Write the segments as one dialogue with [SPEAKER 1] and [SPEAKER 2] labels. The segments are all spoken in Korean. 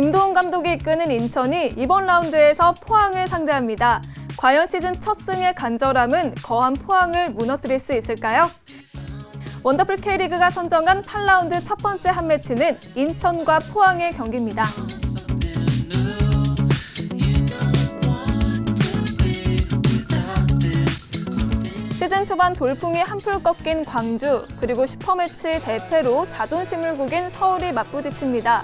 [SPEAKER 1] 김도훈 감독이 이끄는 인천이 이번 라운드에서 포항을 상대합니다. 과연 시즌 첫 승의 간절함은 거한 포항을 무너뜨릴 수 있을까요? 원더풀 K리그가 선정한 8라운드 첫 번째 한 매치는 인천과 포항의 경기입니다. 시즌 초반 돌풍이 한풀 꺾인 광주, 그리고 슈퍼매치 대패로 자존심을 구긴 서울이 맞부딪힙니다.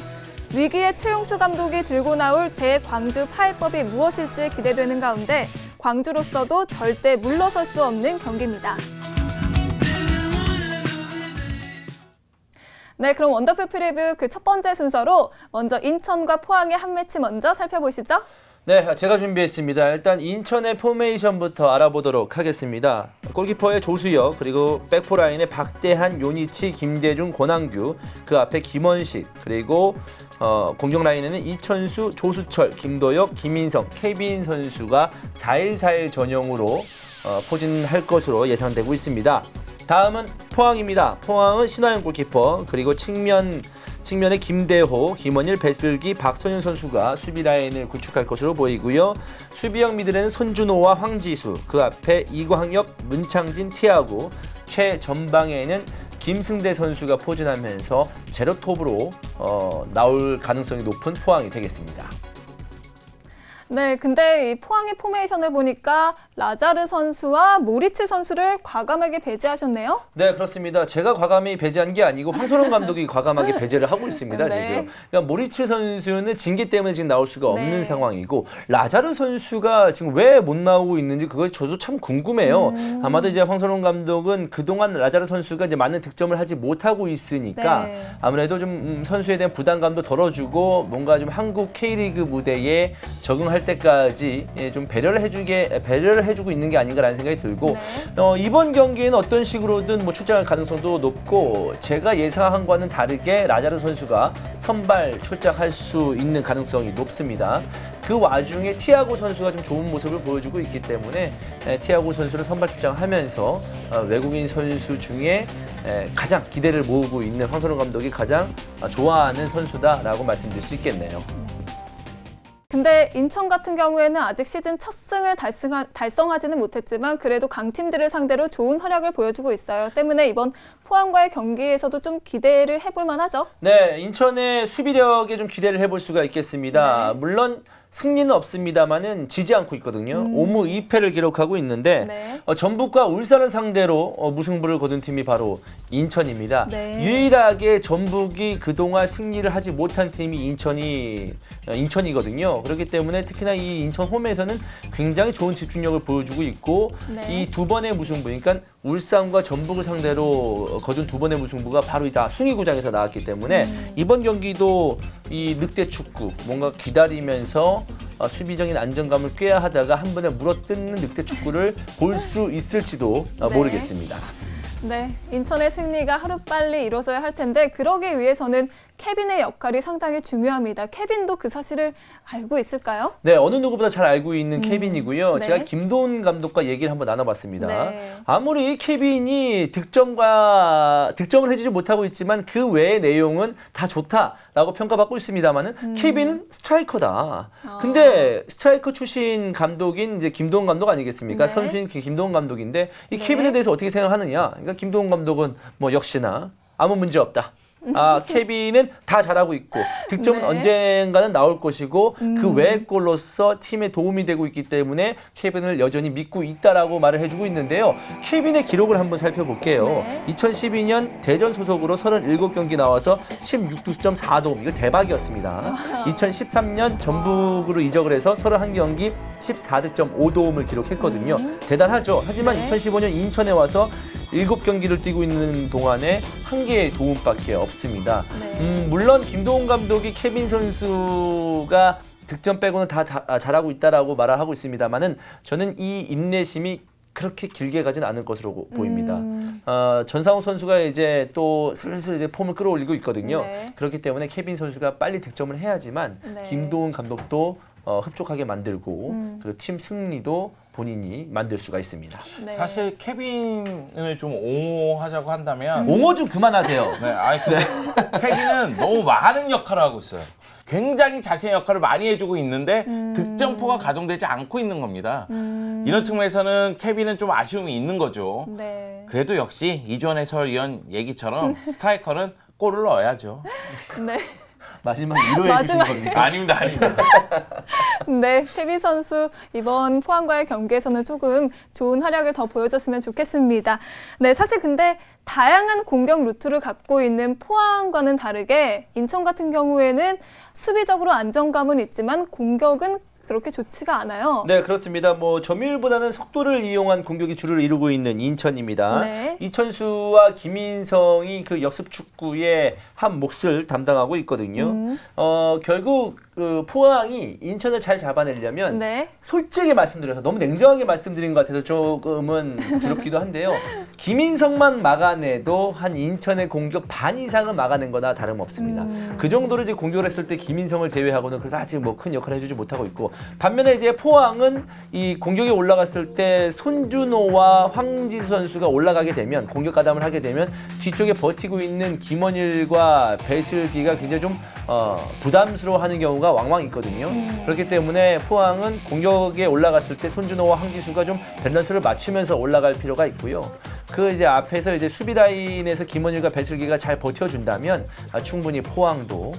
[SPEAKER 1] 위기의 최용수 감독이 들고 나올 대광주 파해법이 무엇일지 기대되는 가운데 광주로서도 절대 물러설 수 없는 경기입니다. 네, 그럼 원더풀 프리뷰 그 첫 번째 순서로 먼저 인천과 포항의 한 매치 먼저 살펴보시죠.
[SPEAKER 2] 네, 제가 준비했습니다. 일단 인천의 포메이션부터 알아보도록 하겠습니다. 골키퍼의 조수혁, 그리고 백포라인의 박대한, 요니치, 김대중, 권한규, 그 앞에 김원식, 그리고 공격 라인에는 이천수, 조수철, 김도혁, 김인성, 케빈 선수가 4-1-4-1 전형으로 포진할 것으로 예상되고 있습니다. 다음은 포항입니다. 포항은 신화영 골키퍼, 그리고 측면에 김대호, 김원일, 배슬기, 박선윤 선수가 수비 라인을 구축할 것으로 보이고요. 수비형 미들에는 손준호와 황지수, 그 앞에 이광혁, 문창진, 티아고, 최전방에는 김승대 선수가 포진하면서 제로톱으로 나올 가능성이 높은 포항이 되겠습니다.
[SPEAKER 1] 네, 근데 이 포항의 포메이션을 보니까 라자르 선수와 모리츠 선수를 과감하게 배제하셨네요?
[SPEAKER 2] 네, 그렇습니다. 제가 과감히 배제한 게 아니고 황선홍 감독이 과감하게 배제를 하고 있습니다.
[SPEAKER 1] 네.
[SPEAKER 2] 지금. 그러니까 모리츠 선수는 징계 때문에 지금 나올 수가 없는 상황이고, 라자르 선수가 지금 왜 못 나오고 있는지 그거 저도 참 궁금해요. 아마도 이제 황선홍 감독은 그동안 라자르 선수가 이제 많은 득점을 하지 못하고 있으니까 아무래도 좀 선수에 대한 부담감도 덜어주고 뭔가 좀 한국 K리그 무대에 적응할 때까지 좀 배려를 해주고 있는 게 아닌가라는 생각이 들고, 이번 경기에는 어떤 식으로든 뭐 출장할 가능성도 높고, 제가 예상한 거와는 다르게 라자르 선수가 선발 출장할 수 있는 가능성이 높습니다. 그 와중에 티아고 선수가 좀 좋은 모습을 보여주고 있기 때문에 티아고 선수를 선발 출장하면서 외국인 선수 중에 가장 기대를 모으고 있는 황선홍 감독이 가장 좋아하는 선수다라고 말씀드릴 수 있겠네요.
[SPEAKER 1] 근데 인천 같은 경우에는 아직 시즌 첫 승을 달성하지는 못했지만 그래도 강팀들을 상대로 좋은 활약을 보여주고 있어요. 때문에 이번 포항과의 경기에서도 좀 기대를 해볼 만하죠?
[SPEAKER 2] 네, 인천의 수비력에 좀 기대를 해볼 수가 있겠습니다. 물론 승리는 없습니다만은 지지 않고 있거든요. 5무 2패를 기록하고 있는데 전북과 울산을 상대로 무승부를 거둔 팀이 바로 인천입니다. 유일하게 전북이 그동안 승리를 하지 못한 팀이 인천이거든요. 그렇기 때문에 특히나 이 인천 홈에서는 굉장히 좋은 집중력을 보여주고 있고, 이 두 번의 무승부, 그러니까 울산과 전북을 상대로 거둔 두 번의 무승부가 바로 이 다 숭이구장에서 나왔기 때문에 이번 경기도 이 늑대 축구, 뭔가 기다리면서 수비적인 안정감을 꾀야 하다가 한 번에 물어뜯는 늑대 축구를 볼 수 있을지도 모르겠습니다.
[SPEAKER 1] 네, 인천의 승리가 하루빨리 이루어져야 할 텐데 그러기 위해서는 케빈의 역할이 상당히 중요합니다. 케빈도 그 사실을 알고 있을까요?
[SPEAKER 2] 네, 어느 누구보다 잘 알고 있는 케빈이고요. 제가 김도훈 감독과 얘기를 한번 나눠봤습니다. 아무리 케빈이 득점을 해주지 못하고 있지만 그 외의 내용은 다 좋다라고 평가받고 있습니다만은 케빈은 스트라이커다. 근데 스트라이커 출신 감독인 이제 김도훈 감독 아니겠습니까? 선수인 김도훈 감독인데 이 케빈에 대해서 어떻게 생각하느냐? 그러니까 김도훈 감독은 뭐 역시나 아무 문제 없다. 케빈은 다 잘하고 있고 득점은 언젠가는 나올 것이고 그 외의 골로서 팀에 도움이 되고 있기 때문에 케빈을 여전히 믿고 있다라고 말을 해주고 있는데요. 케빈의 기록을 한번 살펴볼게요. 2012년 대전 소속으로 37경기 나와서 16득점 4도움, 이거 대박이었습니다. 2013년 전북으로 이적을 해서 31경기 14득점 5도움을 기록했거든요. 대단하죠. 하지만 2015년 인천에 와서 7경기를 뛰고 있는 동안에 1개의 도움밖에 없습니다. 물론 김도훈 감독이 케빈 선수가 득점 빼고는 다 잘하고 있다라고 말을 하고 있습니다만은 저는 이 인내심이 그렇게 길게 가진 않을 것으로 보입니다. 전상욱 선수가 이제 또 슬슬 이제 폼을 끌어올리고 있거든요. 그렇기 때문에 케빈 선수가 빨리 득점을 해야지만 김도훈 감독도 흡족하게 만들고 그리고 팀 승리도 본인이 만들 수가 있습니다.
[SPEAKER 3] 사실 케빈을 좀 옹호하자고 한다면
[SPEAKER 2] 옹호 좀 그만하세요.
[SPEAKER 3] 케빈은 너무 많은 역할을 하고 있어요. 굉장히 자신의 역할을 많이 해주고 있는데 득점포가 가동되지 않고 있는 겁니다. 이런 측면에서는 케빈은 좀 아쉬움이 있는 거죠.
[SPEAKER 1] 네.
[SPEAKER 3] 그래도 역시 이주원 해설위원 얘기처럼 스트라이커는 골을 넣어야죠.
[SPEAKER 1] 네.
[SPEAKER 2] 마지막 위로해 주신
[SPEAKER 1] 마지막.
[SPEAKER 2] 겁니까?
[SPEAKER 3] 아닙니다.
[SPEAKER 1] 네, 케빈 선수 이번 포항과의 경기에서는 조금 좋은 활약을 더 보여줬으면 좋겠습니다. 네, 사실 근데 다양한 공격 루트를 갖고 있는 포항과는 다르게 인천 같은 경우에는 수비적으로 안정감은 있지만 공격은 그렇게 좋지가 않아요.
[SPEAKER 2] 네, 그렇습니다. 뭐 점유율보다는 속도를 이용한 공격이 주를 이루고 있는 인천입니다.
[SPEAKER 1] 네.
[SPEAKER 2] 이천수와 김인성이 그 역습 축구의 한 몫을 담당하고 있거든요. 결국 그 포항이 인천을 잘 잡아내려면
[SPEAKER 1] 네.
[SPEAKER 2] 솔직히 말씀드려서 너무 냉정하게 말씀드린 것 같아서 조금은 두렵기도 한데요. 김인성만 막아내도 한 인천의 공격 반 이상은 막아낸 거나 다름없습니다. 그 정도로 이제 공격을 했을 때 김인성을 제외하고는 그래도 아직 뭐 큰 역할을 해주지 못하고 있고, 반면에 이제 포항은 이 공격에 올라갔을 때 손준호와 황지수 선수가 올라가게 되면, 공격 가담을 하게 되면 뒤쪽에 버티고 있는 김원일과 배슬기가 굉장히 좀 부담스러워하는 경우가 왕왕 있거든요. 그렇기 때문에 포항은 공격에 올라갔을 때 손준호와 황지수가 좀 밸런스를 맞추면서 올라갈 필요가 있고요. 그 이제 앞에서 이제 수비 라인에서 김원일과 배슬기가 잘 버텨준다면 충분히 포항도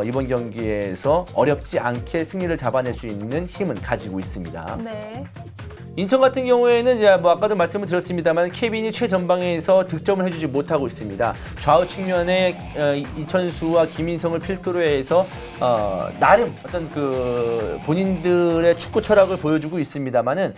[SPEAKER 2] 이번 경기에서 어렵지 않게 승리를 잡아낼 수 있는 힘은 가지고 있습니다.
[SPEAKER 1] 네.
[SPEAKER 2] 인천 같은 경우에는 이제 뭐 아까도 말씀을 드렸습니다만 케빈이 최전방에서 득점을 해주지 못하고 있습니다. 좌우 측면에 이천수와 김인성을 필두로 해서 나름 어떤 그 본인들의 축구 철학을 보여주고 있습니다만은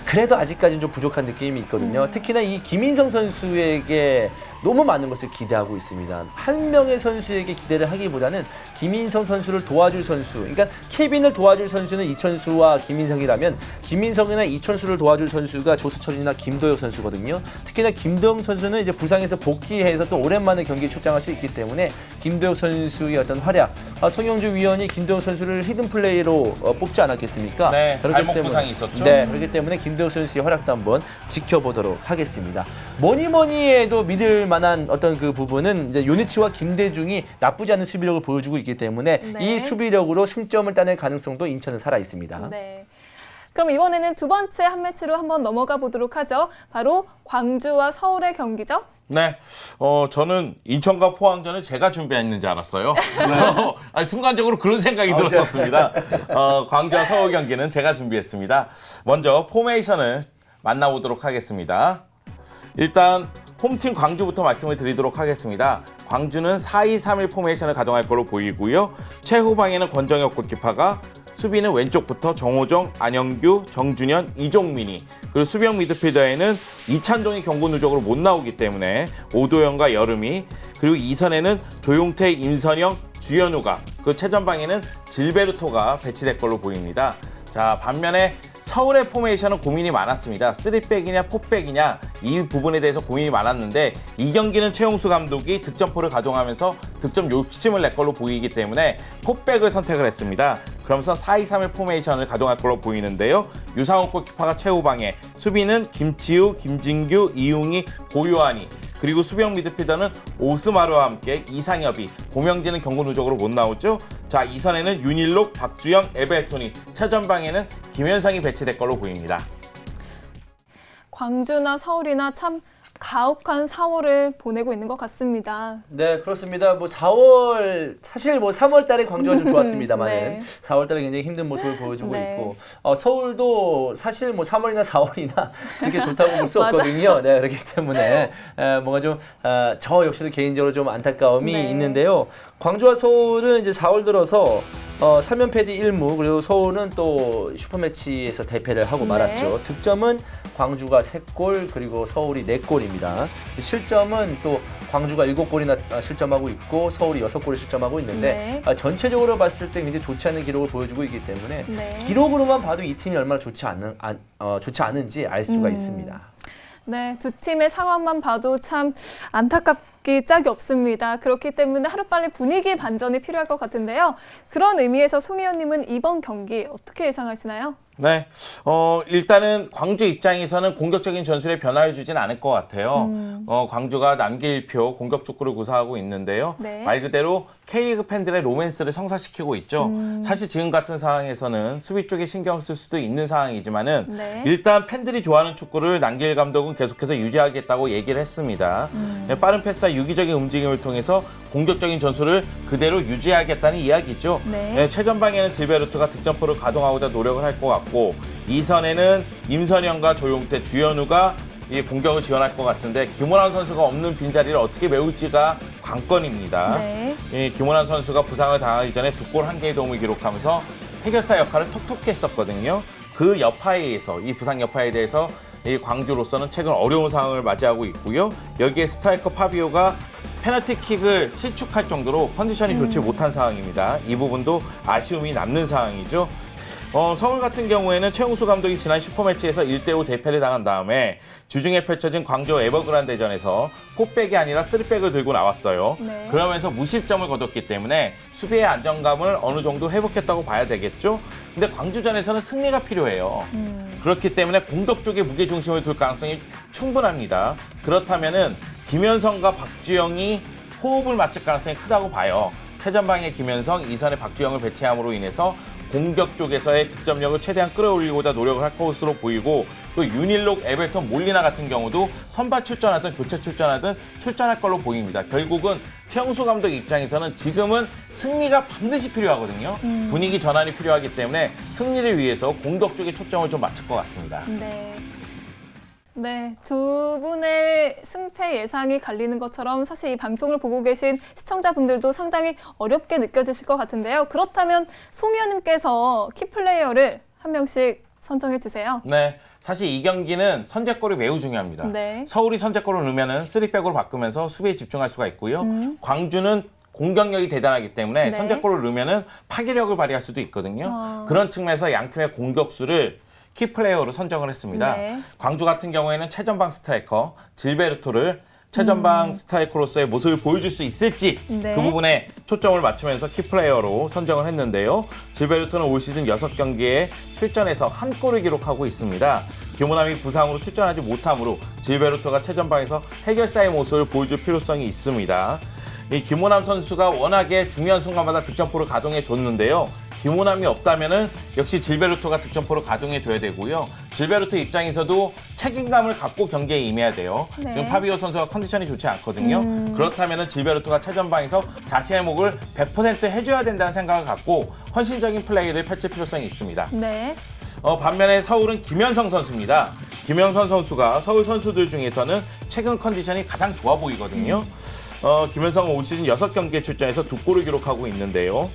[SPEAKER 2] 그래도 아직까지는 좀 부족한 느낌이 있거든요. 특히나 이 김인성 선수에게 너무 많은 것을 기대하고 있습니다. 한 명의 선수에게 기대를 하기보다는 김인성 선수를 도와줄 선수, 그러니까 케빈을 도와줄 선수는 이천수와 김인성이라면 김인성이나 이천수를 도와줄 선수가 조수철이나 김도혁 선수거든요. 특히나 김도혁 선수는 이제 부상에서 복귀해서 또 오랜만에 경기에 출장할 수 있기 때문에 김도혁 선수의 어떤 활약, 송영주 위원이 김도혁 선수를 히든 플레이로 뽑지 않았겠습니까?
[SPEAKER 3] 네,
[SPEAKER 2] 그렇기
[SPEAKER 3] 발목
[SPEAKER 2] 때문에,
[SPEAKER 3] 부상이 있었죠.
[SPEAKER 2] 네, 그렇기 때문에 김도혁 선수의 활약도 한번 지켜보도록 하겠습니다. 뭐니 해도 믿을 만한 어떤 그 부분은 이제 요니치와 김대중이 나쁘지 않은 수비력을 보여주고 있기 때문에
[SPEAKER 1] 네.
[SPEAKER 2] 이 수비력으로 승점을 따낼 가능성도 인천은 살아 있습니다.
[SPEAKER 1] 네. 그럼 이번에는 두 번째 한 매치로 한번 넘어가 보도록 하죠. 바로 광주와 서울의 경기죠.
[SPEAKER 3] 네, 저는 인천과 포항전을 제가 준비했는지 알았어요. 아니, 순간적으로 그런 생각이 들었었습니다. 광주와 서울 경기는 제가 준비했습니다. 먼저 포메이션을 만나보도록 하겠습니다. 일단 홈팀 광주부터 말씀을 드리도록 하겠습니다. 광주는 4-2-3-1 포메이션을 가동할 걸로 보이고요. 최후방에는 권정혁 골키퍼가, 수비는 왼쪽부터 정호정, 안영규, 정준현, 이종민이, 그리고 수비형 미드필더에는 이찬종이 경고 누적으로 못 나오기 때문에 오도영과 여름이, 그리고 이선에는 조용태, 임선영, 주현우가, 그 최전방에는 질베르토가 배치될 걸로 보입니다. 자, 반면에 서울의 포메이션은 고민이 많았습니다. 3백이냐 4백이냐 이 부분에 대해서 고민이 많았는데, 이 경기는 최용수 감독이 득점포를 가동하면서 득점 욕심을 낼 걸로 보이기 때문에 4백을 선택을 했습니다. 그러면서 4-2-3-1 포메이션을 가동할 걸로 보이는데요. 유상욱 골키퍼가 최후방에, 수비는 김치우, 김진규, 이웅희, 고요한이, 그리고 수비형 미드필더는 오스마르와 함께 이상엽이, 고명진은 경고 누적으로 못 나오죠. 자, 이선에는 윤일록, 박주영, 에베토니, 최전방에는 김현상이 배치될 걸로 보입니다.
[SPEAKER 1] 광주나 서울이나 참 가혹한 4월을 보내고 있는 것 같습니다.
[SPEAKER 2] 네, 그렇습니다. 뭐 4월, 사실 뭐 3월 달에 광주가 좀 좋았습니다만은
[SPEAKER 1] 네.
[SPEAKER 2] 4월 달에 굉장히 힘든 모습을 보여주고
[SPEAKER 1] 네.
[SPEAKER 2] 있고, 서울도 사실 뭐 3월이나 4월이나 그렇게 좋다고 볼 수 없거든요. 네, 그렇기 때문에 뭔가 좀 저 역시도 개인적으로 좀 안타까움이
[SPEAKER 1] 네.
[SPEAKER 2] 있는데요. 광주와 서울은 이제 4월 들어서 3연 패디 1무, 그리고 서울은 또 슈퍼매치에서 대패를 하고
[SPEAKER 1] 네.
[SPEAKER 2] 말았죠. 득점은 광주가 3골, 그리고 서울이 4골입니다. 실점은 또 광주가 7골이나 실점하고 있고 서울이 6골을 실점하고 있는데,
[SPEAKER 1] 네.
[SPEAKER 2] 전체적으로 봤을 때 굉장히 좋지 않은 기록을 보여주고 있기 때문에
[SPEAKER 1] 네.
[SPEAKER 2] 기록으로만 봐도 이 팀이 얼마나 좋지 않은지 알 수가 있습니다.
[SPEAKER 1] 네, 두 팀의 상황만 봐도 참 안타깝기 짝이 없습니다. 그렇기 때문에 하루빨리 분위기 반전이 필요할 것 같은데요. 그런 의미에서 송 의원님은 이번 경기 어떻게 예상하시나요?
[SPEAKER 3] 네, 일단은 광주 입장에서는 공격적인 전술에 변화를 주진 않을 것 같아요. 광주가 남기 1표 공격 축구를 구사하고 있는데요.
[SPEAKER 1] 네.
[SPEAKER 3] 말 그대로 K리그 팬들의 로맨스를 성사시키고 있죠. 사실 지금 같은 상황에서는 수비 쪽에 신경 쓸 수도 있는 상황이지만은
[SPEAKER 1] 네.
[SPEAKER 3] 일단 팬들이 좋아하는 축구를 남길 감독은 계속해서 유지하겠다고 얘기를 했습니다. 네, 빠른 패스와 유기적인 움직임을 통해서 공격적인 전술을 그대로 유지하겠다는 이야기죠.
[SPEAKER 1] 네.
[SPEAKER 3] 최전방에는 질베르트가 득점포를 가동하고자 노력을 할 것 같고 2선에는 임선영과 조용태, 주현우가 이 공격을 지원할 것 같은데 김원환 선수가 없는 빈자리를 어떻게 메울지가 관건입니다.
[SPEAKER 1] 네.
[SPEAKER 3] 이 김원환 선수가 부상을 당하기 전에 2골 1개의 도움을 기록하면서 해결사 역할을 톡톡히 했었거든요. 그 여파에서 이 부상 여파에 대해서 이 광주로서는 최근 어려운 상황을 맞이하고 있고요. 여기에 스트라이커 파비오가 페널티킥을 실축할 정도로 컨디션이 좋지 못한 상황입니다. 이 부분도 아쉬움이 남는 상황이죠. 서울 같은 경우에는 최용수 감독이 지난 슈퍼매치에서 1대5 대패를 당한 다음에 주중에 펼쳐진 광주 에버그란데전에서 콧백이 아니라 쓰리백을 들고 나왔어요.
[SPEAKER 1] 네.
[SPEAKER 3] 그러면서 무실점을 거뒀기 때문에 수비의 안정감을 어느 정도 회복했다고 봐야 되겠죠. 근데 광주전에서는 승리가 필요해요. 그렇기 때문에 공격 쪽에 무게중심을 둘 가능성이 충분합니다. 그렇다면은 김현성과 박주영이 호흡을 맞출 가능성이 크다고 봐요. 최전방에 김현성, 2선에 박주영을 배치함으로 인해서 공격 쪽에서의 득점력을 최대한 끌어올리고자 노력을 할 것으로 보이고 또 윤일록, 에벨턴, 몰리나 같은 경우도 선발 출전하든 교체 출전하든 출전할 걸로 보입니다. 결국은 최용수 감독 입장에서는 지금은 승리가 반드시 필요하거든요. 분위기 전환이 필요하기 때문에 승리를 위해서 공격 쪽에 초점을 좀 맞출 것 같습니다.
[SPEAKER 1] 네. 네, 두 분의 승패 예상이 갈리는 것처럼 사실 이 방송을 보고 계신 시청자분들도 상당히 어렵게 느껴지실 것 같은데요. 그렇다면 송 의원님께서 키플레이어를 한 명씩 선정해 주세요.
[SPEAKER 3] 네, 사실 이 경기는 선제골이 매우 중요합니다.
[SPEAKER 1] 네.
[SPEAKER 3] 서울이 선제골을 넣으면 3백으로 바꾸면서 수비에 집중할 수가 있고요. 광주는 공격력이 대단하기 때문에
[SPEAKER 1] 네.
[SPEAKER 3] 선제골을 넣으면 파괴력을 발휘할 수도 있거든요. 그런 측면에서 양 팀의 공격수를 키플레이어로 선정을 했습니다.
[SPEAKER 1] 네.
[SPEAKER 3] 광주 같은 경우에는 최전방 스트라이커 질베르토를 최전방 스트라이커로서의 모습을 보여줄 수 있을지
[SPEAKER 1] 네.
[SPEAKER 3] 그 부분에 초점을 맞추면서 키플레이어로 선정을 했는데요. 질베르토는 올 시즌 6경기에 출전해서 1골을 기록하고 있습니다. 김호남이 부상으로 출전하지 못하므로 질베르토가 최전방에서 해결사의 모습을 보여줄 필요성이 있습니다. 이 김호남 선수가 워낙에 중요한 순간마다 득점포를 가동해 줬는데요. 김호남이 없다면은 역시 질베르토가 득점포를 가동해 줘야 되고요. 질베르토 입장에서도 책임감을 갖고 경기에 임해야 돼요.
[SPEAKER 1] 네.
[SPEAKER 3] 지금 파비오 선수가 컨디션이 좋지 않거든요. 그렇다면은 질베르토가 최전방에서 자신의 몫을 100% 해줘야 된다는 생각을 갖고 헌신적인 플레이를 펼칠 필요성이 있습니다.
[SPEAKER 1] 네.
[SPEAKER 3] 반면에 서울은 김현성 선수입니다. 김현성 선수가 서울 선수들 중에서는 최근 컨디션이 가장 좋아 보이거든요. 김현성은 올 시즌 6경기에 출전해서 2골을 기록하고 있는데요.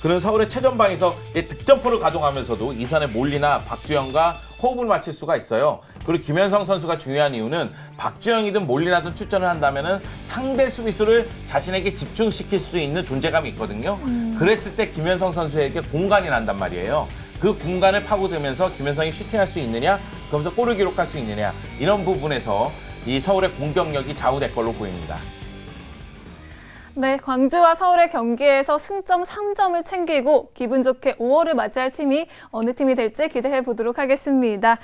[SPEAKER 3] 그는 서울의 최전방에서 득점포를 가동하면서도 이선의 몰리나 박주영과 호흡을 맞출 수가 있어요. 그리고 김현성 선수가 중요한 이유는 박주영이든 몰리나든 출전을 한다면은 상대 수비수를 자신에게 집중시킬 수 있는 존재감이 있거든요. 그랬을 때 김현성 선수에게 공간이 난단 말이에요. 그 공간을 파고들면서 김현성이 슈팅할 수 있느냐, 그러면서 골을 기록할 수 있느냐, 이런 부분에서 이 서울의 공격력이 좌우될 걸로 보입니다.
[SPEAKER 1] 네, 광주와 서울의 경기에서 승점 3점을 챙기고 기분 좋게 5월을 맞이할 팀이 어느 팀이 될지 기대해 보도록 하겠습니다.